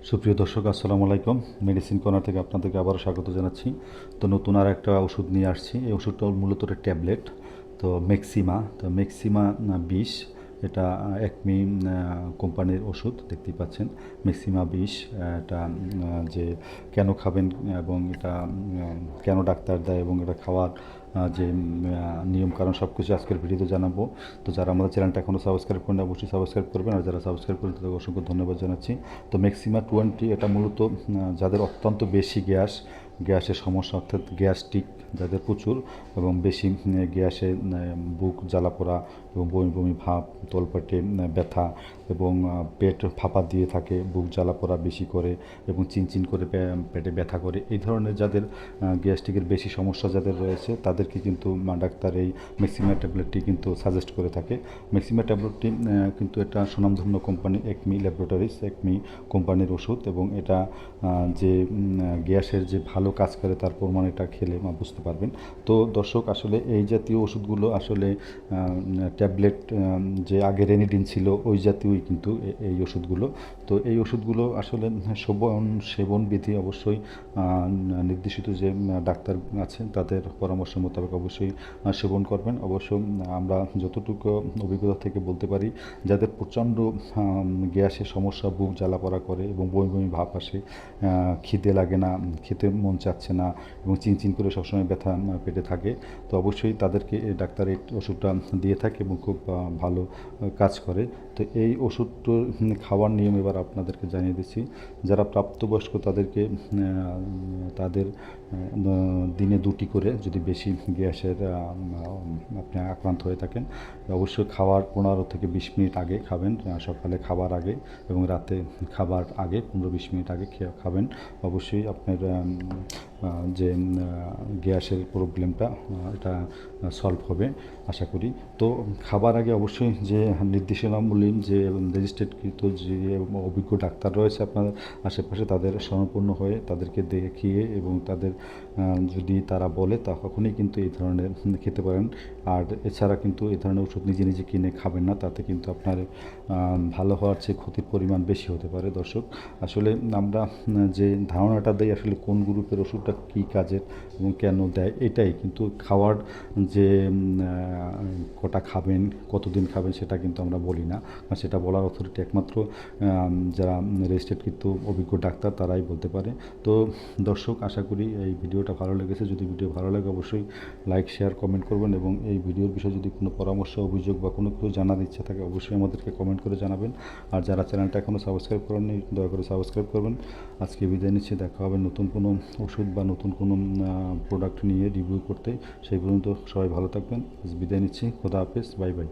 সুপ্রিয় দর্শক, আসসালামু আলাইকুম। মেডিসিন কর্নার থেকে আপনাদেরকে আবারও স্বাগত জানাচ্ছি। তো নতুন আর একটা ওষুধ নিয়ে আসছি। এই ওষুধটা মূলত একটা ট্যাবলেট। তো মেক্সিমা 20, এটা একমি কোম্পানির ওষুধ, দেখতেই পাচ্ছেন। মেক্সিমা 20, এটা যে কেন খাবেন এবং এটা কেন ডাক্তার দেয় এবং এটা খাওয়ার যে নিয়ম কারণ সব কিছু আজকের ভিডিওতে জানাবো। তো যারা আমাদের চ্যানেলটা এখনও সাবস্ক্রাইব করেন অবশ্যই সাবস্ক্রাইব করবেন, আর যারা সাবস্ক্রাইব করেন তাদেরকে অসংখ্য ধন্যবাদ জানাচ্ছি। তো মেক্সিমা 20 এটা মূলত যাদের অত্যন্ত বেশি গ্যাসের সমস্যা, অর্থাৎ গ্যাস্ট্রিক যাদের প্রচুর এবং বেশি গ্যাসে বুক জ্বালাপোড়া এবং বমি বমি ভাব, তলপেটে ব্যথা এবং পেট ফাঁপা দিয়ে থাকে, বুক জ্বালাপোড়া বেশি করে এবং চিনচিন করে পেটে ব্যথা করে, এই ধরনের যাদের গ্যাস্ট্রিকের বেশি সমস্যা যাদের রয়েছে তাদেরকে কিন্তু ডাক্তার এই মেক্সিমা ট্যাবলেটটি কিন্তু সাজেস্ট করে থাকে। মেক্সিমা ট্যাবলেটটি কিন্তু এটা সুনামধন্য কোম্পানি একমি ল্যাবরেটরিজ, একমি কোম্পানির ওষুধ, এবং এটা যে গ্যাসের যে ভালো কাজ করে তার প্রমাণ এটা খেলে বুঝতে পারবেন। তো দর্শক, আসলে এই জাতীয় ওষুধগুলো আসলে ট্যাবলেট যে আগে রেনিডিন ছিল ওই জাতীয়ই কিন্তু এই ওষুধগুলো। তো এই ওষুধগুলো আসলে সেবন বিধি অবশ্যই নির্দেশিত যে ডাক্তার আছেন তাদের পরামর্শ মোতাবেক অবশ্যই সেবন করবেন। অবশ্য আমরা যতটুকু অভিজ্ঞতা থেকে বলতে পারি, যাদের প্রচণ্ড গ্যাসের সমস্যা, বুক জ্বালাপোড়া করে এবং বমি বমি ভাব আসে, খিদে লাগে না, খেতে মন চাচ্ছে না এবং চিনচিন করে সবসময় ব্যথা পেটে থাকে, তো অবশ্যই তাদেরকে ডাক্তার এই ওষুধটা দিয়ে থাকে এবং খুব ভালো কাজ করে। তো এই ওষুধটার খাওয়ার নিয়ম এবার আপনাদেরকে জানিয়ে দিচ্ছি। যারা প্রাপ্তবয়স্ক তাদেরকে তাদের দিনে 2টি করে, যদি বেশি গ্যাসের আপনি আক্রান্ত হয়ে থাকেন, অবশ্যই খাওয়ার 15 থেকে 20 মিনিট আগে খাবেন, সকালে খাবার আগে এবং রাতে খাবার আগে 15-20 মিনিট আগে খাবেন। অবশ্যই আপনার যে গ্যাসের প্রবলেমটা এটা সলভ হবে আশা করি। তো খাবার আগে অবশ্যই যে নির্দেশনামূলক যে রেজিস্ট্রেডকৃত যে অভিজ্ঞ ডাক্তার রয়েছে আপনার আশেপাশে, তাদের শরণাপন্ন হয়ে তাদেরকে দেখিয়ে এবং তাদের যদি তারা বলে তখনই কিন্তু এই ধরনের খেতে পারেন। আর এছাড়া কিন্তু এই ধরনের ওষুধ নিজে নিজে কিনে খাবেন না, তাতে কিন্তু আপনার ভালো হওয়ার চেয়ে ক্ষতির পরিমাণ বেশি হতে পারে। দর্শক, আসলে আমরা যে ধারণাটা দেই আসলে কোন গ্রুপের ওষুধটা কী কাজের এবং কেন দেয়, এটাই কিন্তু খাওয়ার যে কটা খাবেন, কতদিন খাবেন সেটা কিন্তু আমরা বলি না, সেটা বলার অথরিটি একমাত্র যারা রেজিস্ট্রেডকৃত অভিজ্ঞ ডাক্তার তারাই বলতে পারে। তো দর্শক, আশা করি এই ভিডিওটা ভালো লেগেছে। যদি ভিডিও ভালো লাগে অবশ্যই লাইক, শেয়ার, কমেন্ট করবেন এবং এই ভিডিওর বিষয়ে যদি কোনো পরামর্শ, অভিযোগ বা কোনো কিছু জানার ইচ্ছা থাকে অবশ্যই আমাদেরকে কমেন্ট করে জানাবেন। আর যারা চ্যানেলটা এখনও সাবস্ক্রাইব করেননি দয়া করে সাবস্ক্রাইব করবেন। আজকে বিদায় নিচ্ছি, দেখা হবে নতুন কোনো ওষুধ বা নতুন কোনো প্রোডাক্ট নিয়ে রিভিউ করতে। সেই পর্যন্ত সবাই ভালো থাকবেন। বিদায় নিচ্ছি, খোদা হাফেজ, বাই বাই।